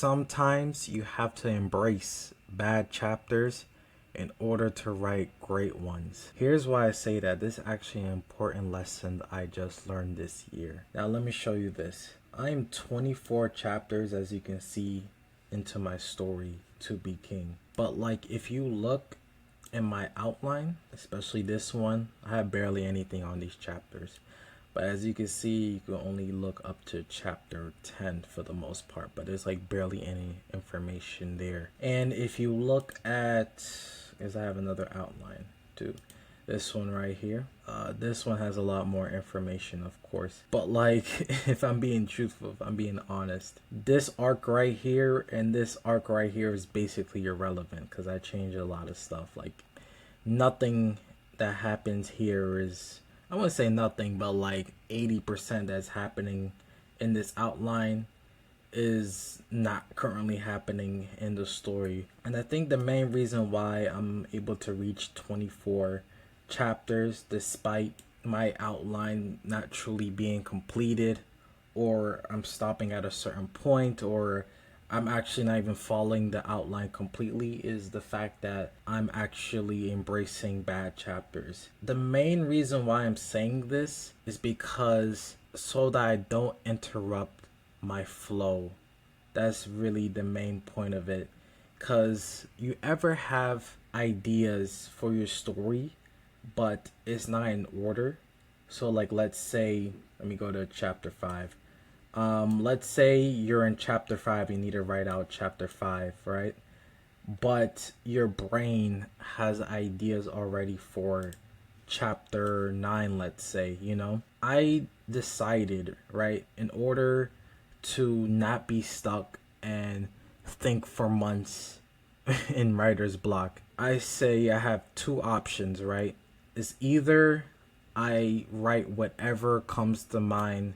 Sometimes you have to embrace bad chapters in order to write great ones. Here's why I say that. This is actually an important lesson that I just learned this year. Now let me show you this. I'm 24 chapters, as you can see, into my story to be king. But like, if you look in my outline, especially this one, I have barely anything on these chapters. But as you can see, you can only look up to chapter 10 for the most part, but there's like barely any information there. And if you look at, as I have another outline too, this one right here, this one has a lot more information, of course. But like, if I'm being truthful, if I'm being honest, this arc right here and this arc right here is basically irrelevant because I changed a lot of stuff. Like, nothing that happens here is, I wouldn't say nothing, but like 80% that's happening in this outline is not currently happening in the story. And I think the main reason why I'm able to reach 24 chapters despite my outline not truly being completed, or I'm stopping at a certain point, or I'm actually not even following the outline completely, is the fact that I'm actually embracing bad chapters. The main reason why I'm saying this is because so that I don't interrupt my flow. That's really the main point of it. Because you ever have ideas for your story, but it's not in order? So like, let's say, let me go to chapter 5. Let's say you're in chapter 5, you need to write out chapter 5, right? But your brain has ideas already for chapter 9, let's say, you know? I decided, right, in order to not be stuck and think for months in writer's block, I say I have two options, right? It's either I write whatever comes to mind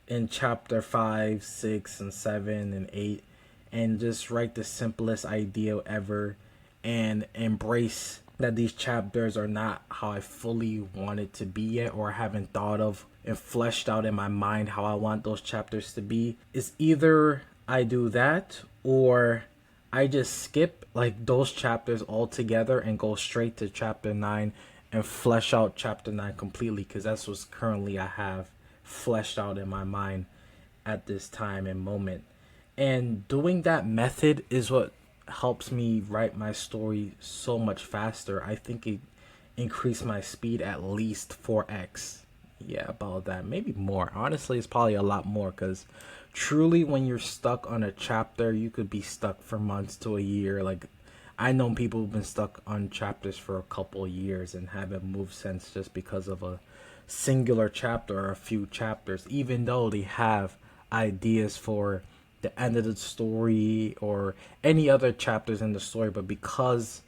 in chapter 5, 6, and 7, and 8, and just write the simplest idea ever and embrace that these chapters are not how I fully want it to be yet, or I haven't thought of and fleshed out in my mind how I want those chapters to be. It's either I do that, or I just skip like those chapters altogether and go straight to chapter 9 and flesh out chapter 9 completely, because that's what's currently I have fleshed out in my mind at this time and moment. And doing that method is what helps me write my story so much faster. I think it increased my speed at least 4x. Yeah, about that. Maybe more. Honestly, it's probably a lot more, because truly when you're stuck on a chapter, you could be stuck for months to a year. Like, I know people who've been stuck on chapters for a couple of years and haven't moved since, just because of a singular chapter or a few chapters, even though they have ideas for the end of the story or any other chapters in the story, but because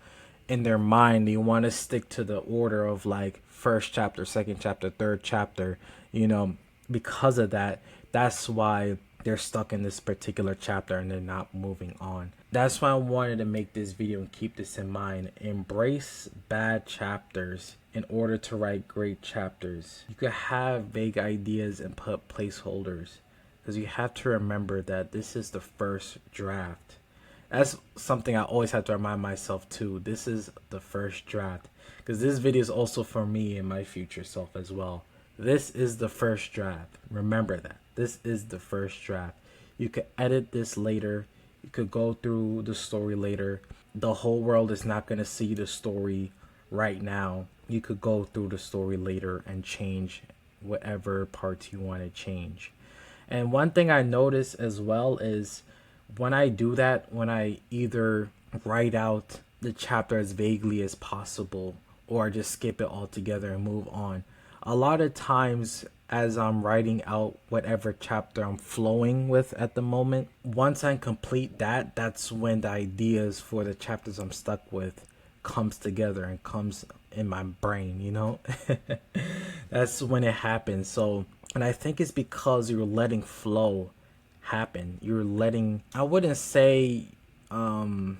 in their mind they want to stick to the order of like first chapter, second chapter, third chapter, you know, because of that, that's why they're stuck in this particular chapter and they're not moving on. That's why I wanted to make this video and keep this in mind. Embrace bad chapters in order to write great chapters. You could have vague ideas and put placeholders, because you have to remember that this is the first draft. That's something I always have to remind myself too. This is the first draft, because this video is also for me and my future self as well. This is the first draft. Remember that. This is the first draft. You could edit this later. You could go through the story later. The whole world is not going to see the story right now. You could go through the story later and change whatever parts you want to change. And one thing I notice as well is when I do that, when I either write out the chapter as vaguely as possible or just skip it altogether and move on, a lot of times as I'm writing out whatever chapter I'm flowing with at the moment, once I complete that, that's when the ideas for the chapters I'm stuck with comes together and comes in my brain, you know? That's when it happens. So, and I think it's because you're letting flow happen. You're letting, I wouldn't say, in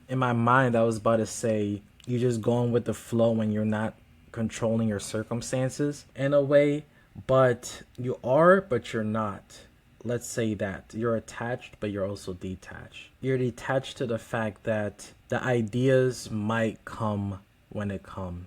my mind, I was about to say, you're just going with the flow when you're not controlling your circumstances in a way, but you are, but you're not. let's say that you're attached, but you're also detached. You're detached to the fact that the ideas might come when it comes.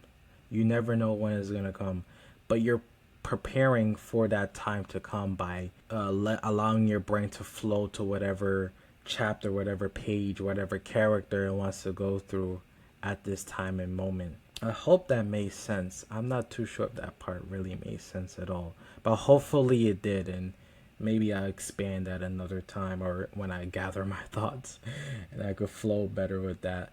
You never know when it's gonna come, but you're preparing for that time to come by allowing your brain to flow to whatever chapter, whatever page, whatever character it wants to go through at this time and moment. I hope that made sense. I'm not too sure if that part really made sense at all, but hopefully it did, and maybe I'll expand that another time or when I gather my thoughts and I could flow better with that.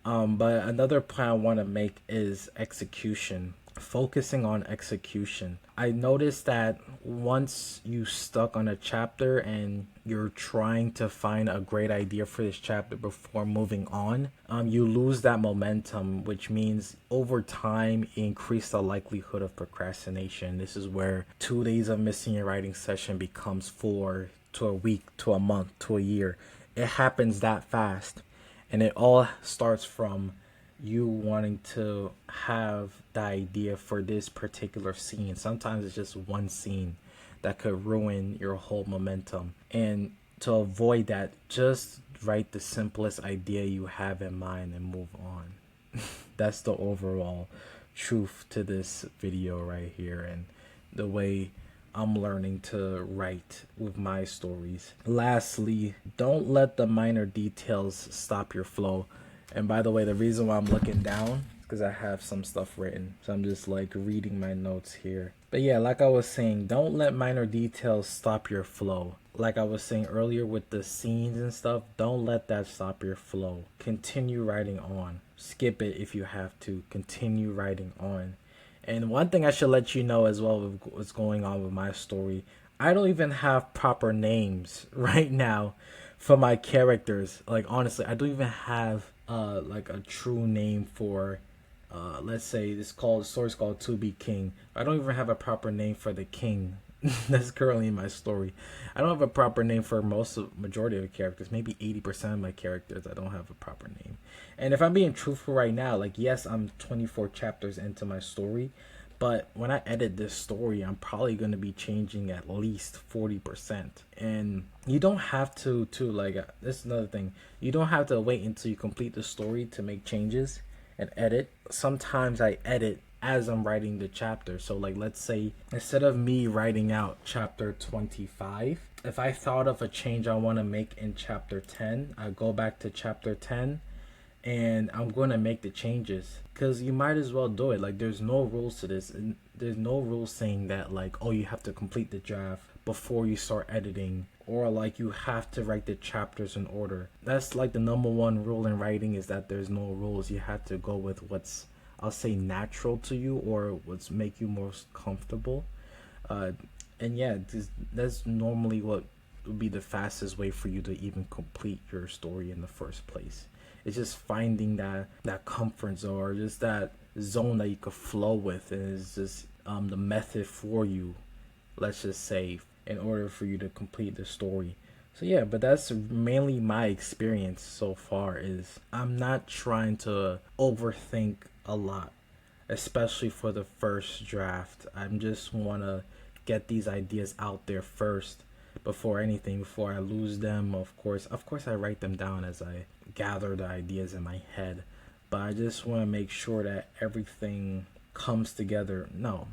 But another point I want to make is execution. Focusing on execution. I noticed that once you stuck on a chapter and you're trying to find a great idea for this chapter before moving on, you lose that momentum, which means over time increase the likelihood of procrastination. This is where 2 days of missing your writing session becomes 4 to a week to a month to a year. It happens that fast. And it all starts from you wanting to have the idea for this particular scene. Sometimes it's just one scene that could ruin your whole momentum. And to avoid that, just write the simplest idea you have in mind and move on. That's the overall truth to this video right here, and the way I'm learning to write with my stories. Lastly, don't let the minor details stop your flow. And by the way, the reason why I'm looking down is because I have some stuff written. So I'm just like reading my notes here. But yeah, like I was saying, don't let minor details stop your flow. Like I was saying earlier with the scenes and stuff, don't let that stop your flow. Continue writing on. Skip it if you have to. Continue writing on. And one thing I should let you know as well with what's going on with my story, I don't even have proper names right now for my characters. Like honestly, I don't even have like a true name for let's say this story's called To Be King. I don't even have a proper name for the king that's currently in my story. I don't have a proper name for majority of the characters. Maybe 80% of my characters I don't have a proper name. And if I'm being truthful right now, like yes, I'm 24 chapters into my story, but when I edit this story, I'm probably going to be changing at least 40%. And you don't have to like this is another thing. You don't have to wait until you complete the story to make changes and edit. Sometimes I edit as I'm writing the chapter. So like let's say instead of me writing out chapter 25, if I thought of a change I want to make in chapter 10, I go back to chapter 10 and I'm going to make the changes, because you might as well do it. Like there's no rules to this, and there's no rules saying that like, oh, you have to complete the draft before you start editing, or like you have to write the chapters in order. That's like the number one rule in writing, is that there's no rules. You have to go with what's, I'll say, natural to you, or what's make you most comfortable. And yeah, that's normally what would be the fastest way for you to even complete your story in the first place. It's just finding that comfort zone, or just that zone that you could flow with, and it's just the method for you, let's just say, in order for you to complete the story. So yeah, but that's mainly my experience so far. Is I'm not trying to overthink a lot, especially for the first draft. I just want to get these ideas out there first before anything, before I lose them. Of course I write them down as I gather the ideas in my head, but I just want to make sure that everything comes together. No,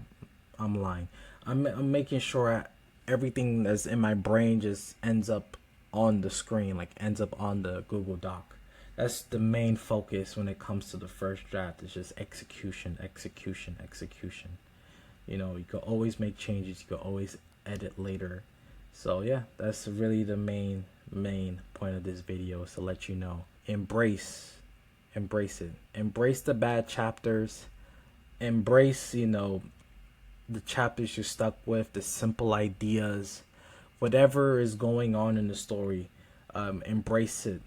I'm lying. I'm making sure everything that's in my brain just ends up on the screen, like ends up on the Google Doc. That's the main focus when it comes to the first draft. It's just execution. You know, you can always make changes, you can always edit later. So yeah, that's really the main point of this video, is to let you know, embrace it. Embrace the bad chapters. Embrace, you know, the chapters you're stuck with, the simple ideas, whatever is going on in the story. Embrace it,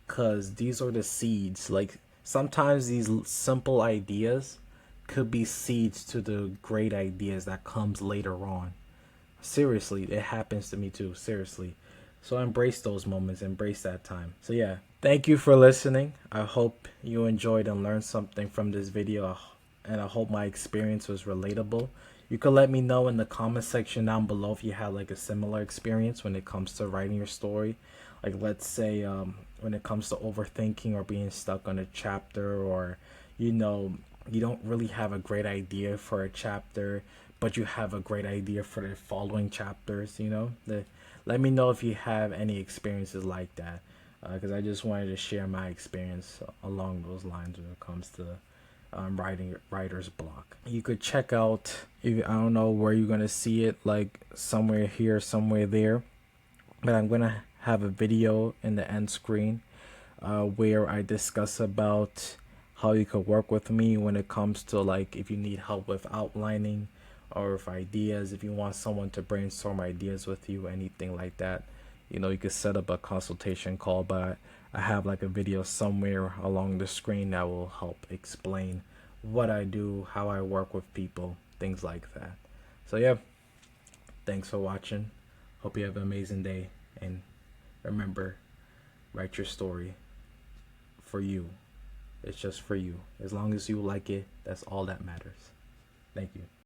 because these are the seeds. Like sometimes these simple ideas could be seeds to the great ideas that comes later on. Seriously, it happens to me too. Seriously. So embrace those moments, embrace that time. So yeah, thank you for listening. I hope you enjoyed and learned something from this video, and I hope my experience was relatable. You could let me know in the comment section down below if you had like a similar experience when it comes to writing your story. Like, let's say when it comes to overthinking or being stuck on a chapter, or you know, you don't really have a great idea for a chapter, but you have a great idea for the following chapters. Let me know if you have any experiences like that, because I just wanted to share my experience along those lines when it comes to writing writer's block. You could check out, I don't know where you're gonna see it, like somewhere here, somewhere there, but I'm gonna have a video in the end screen where I discuss about how you could work with me when it comes to, like, if you need help with outlining or with ideas, if you want someone to brainstorm ideas with you, anything like that. You could set up a consultation call, but I have like a video somewhere along the screen that will help explain what I do, how I work with people, things like that. So yeah, thanks for watching. Hope you have an amazing day, and remember, write your story for you. It's just for you. As long as you like it, that's all that matters. Thank you.